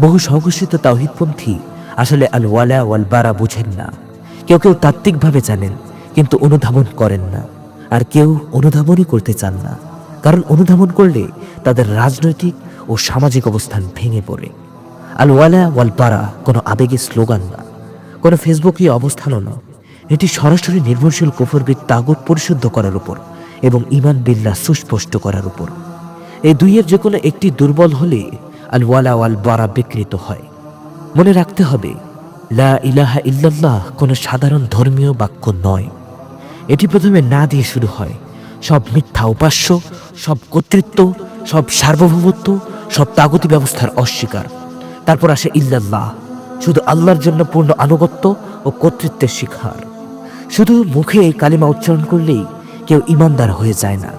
বহু সংঘর্ষিত তাওহীদপন্থী আসলে আল ওয়ালা ওয়াল বারা বুঝেন না। কেউ কেউ তাত্ত্বিকভাবে জানেন কিন্তু অনুধাবন করেন না, আর কেউ অনুধাবনই করতে চান না, কারণ অনুধাবন করলে তাদের রাজনৈতিক ও সামাজিক অবস্থান ভেঙে পড়ে। আল ওয়ালা ওয়াল বারা কোনো আবেগী স্লোগান না, কোনো ফেসবুকীয় অবস্থানও না। এটি সরাসরি নির্ভরশীল কুফরবিদ তাগুত পরিশুদ্ধ করার উপর এবং ঈমান বিল্লাহ সুস্পষ্ট করার উপর। এই দুইয়ের যে কোনো একটি দুর্বল হলে আল ওয়ালা ওয়াল বারা বিকৃত হয়। মনে রাখতে হবে, লা ইলাহা ইল্লাল্লাহ কোনো সাধারণ ধর্মীয় বাক্য নয়। এটি প্রথমে না দিয়ে শুরু হয়। সব মিথ্যা উপাস্য, সব কর্তৃত্ব, সব সার্বভৌমত্ব, সব তাগুতি ব্যবস্থার অস্বীকার। তারপর আসে ইল্লাল্লাহ, শুধু আল্লাহর জন্য পূর্ণ আনুগত্য ও কর্তৃত্বের শিখার। শুধু মুখে এই কালিমা উচ্চারণ করলেই কেউ ইমানদার হয়ে যায় না।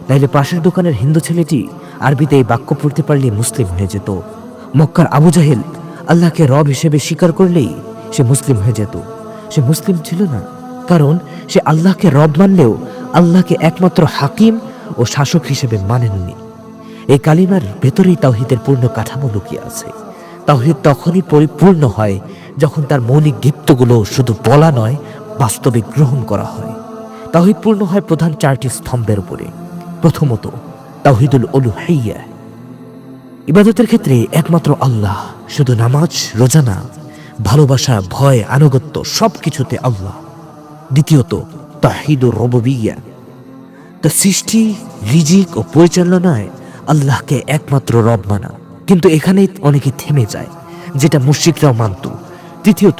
নাইলে পাশের দোকানের হিন্দু ছেলেটি আরবিতে এই বাক্য পড়তে পারলেই মুসলিম হয়ে যেত। মক্কার আবু জাহেল আল্লাহকে রব হিসেবে স্বীকার করলেই সে মুসলিম হয়ে যেত। সে মুসলিম ছিল না, কারণ সে আল্লাহকে রব মানলেও আল্লাহকে একমাত্র হাকিম ও শাসক হিসেবে মানেননি। এই কালিমার ভেতরেই তাওহীদের পূর্ণ কাঠামো লুকিয়ে আছে। তাওহীদ তখনই পরিপূর্ণ হয় যখন তার মৌলিক দীপ্তগুলো শুধু বলা নয়, বাস্তবে গ্রহণ করা হয়। তাওহীদ পূর্ণ হয় প্রধান চারটি স্তম্ভের উপরে। প্রথমত, তাওহীদুল উলুহিয়্যাহ, ইবাদতের ক্ষেত্রে একমাত্র আল্লাহ, শুধু নামাজ, রোজা না, ভালোবাসা, ভয়, আনুগত্য সবকিছুতে আল্লাহ। দ্বিতীয়ত, তাওহীদুর রুবুবিয়্যাহ, তা সৃষ্টি, রিজিক ও পরিচালনায় আল্লাহকে একমাত্র রব মানা। কিন্তু এখানেই অনেকে থেমে যায়, যেটা মুশরিকরাও মানত। তৃতীয়ত,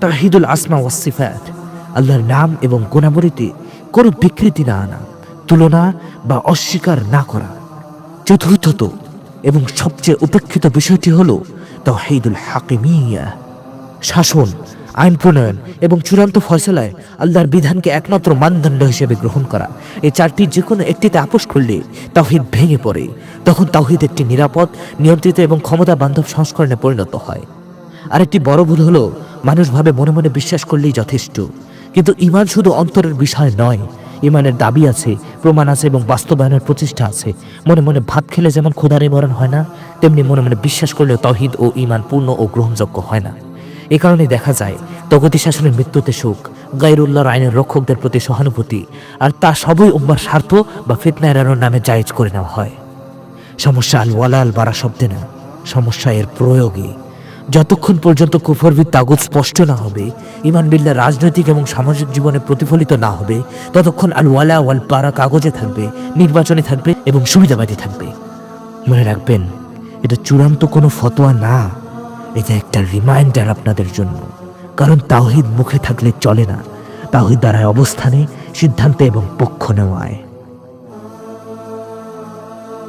তাওহীদুল আসমা ওয়াস সিফাত, আল্লাহর নাম এবং গুণাবলীতে কোনো বিকৃতি না আনা, তুলনা বা অস্বীকার না করা। চতুর্থত এবং সবচেয়ে উপেক্ষিত বিষয়টি হলো তাওহীদুল হাকিমিয়্যাহ, শাসন, আইন প্রণয়ন এবং চূড়ান্ত ফয়সালায় আল্লাহর বিধানকে একমাত্র মানদণ্ড হিসেবে গ্রহণ করা। এই চারটির যে কোনো একটিতে আপোষ করলে তাওহীদ ভেঙে পড়ে। তখন তাওহীদ একটি নিরাপদ, নিয়ন্ত্রিত এবং ক্ষমতা বান্ধব সংস্করণে পরিণত হয়। আরেকটি বড় ভুল হলো, মানুষ ভাবে মনে মনে বিশ্বাস করলেই যথেষ্ট। কিন্তু ঈমান শুধু অন্তরের বিষয় নয়। ঈমানের দাবি আছে, প্রমাণ আছে এবং বাস্তবায়নের প্রচেষ্টা আছে। মনে মনে ভাত খেলে যেমন ক্ষুধার নিবারণ হয় না, তেমনি মনে মনে বিশ্বাস করলেও তাওহীদ ও ঈমান পূর্ণ ও গ্রহণযোগ্য হয় না। এ কারণে দেখা যায় তগতি শাসনের মৃত্যুতে শোক, গায়রুল্লাহর আইনের রক্ষকদের প্রতি সহানুভূতি, আর তা সবই উম্মার স্বার্থ বা ফিতনা এড়ানোর নামে জায়েজ করে নেওয়া হয়। সমস্যা আল ওয়ালা আল বারা শব্দে না, সমস্যা এর প্রয়োগে। যতক্ষণ পর্যন্ত কুফরবিদ তাগুত স্পষ্ট না হবে, ঈমান বিল্লাহ রাজনৈতিক এবং সামাজিক জীবনে প্রতিফলিত না হবে, ততক্ষণ আল ওয়ালা ওয়াল বারা কাগজে থাকবে, নির্বাচনে থাকবে এবং সুবিধাবাদী থাকবে। মনে রাখবেন, এটা চূড়ান্ত কোনো ফতোয়া না, এটা একটা রিমাইন্ডার আপনাদের জন্য। কারণ তাওহীদ মুখে থাকলে চলে না, তাওহীদ দ্বারা অবস্থানে, সিদ্ধান্তে এবং পক্ষ নেওয়ায়।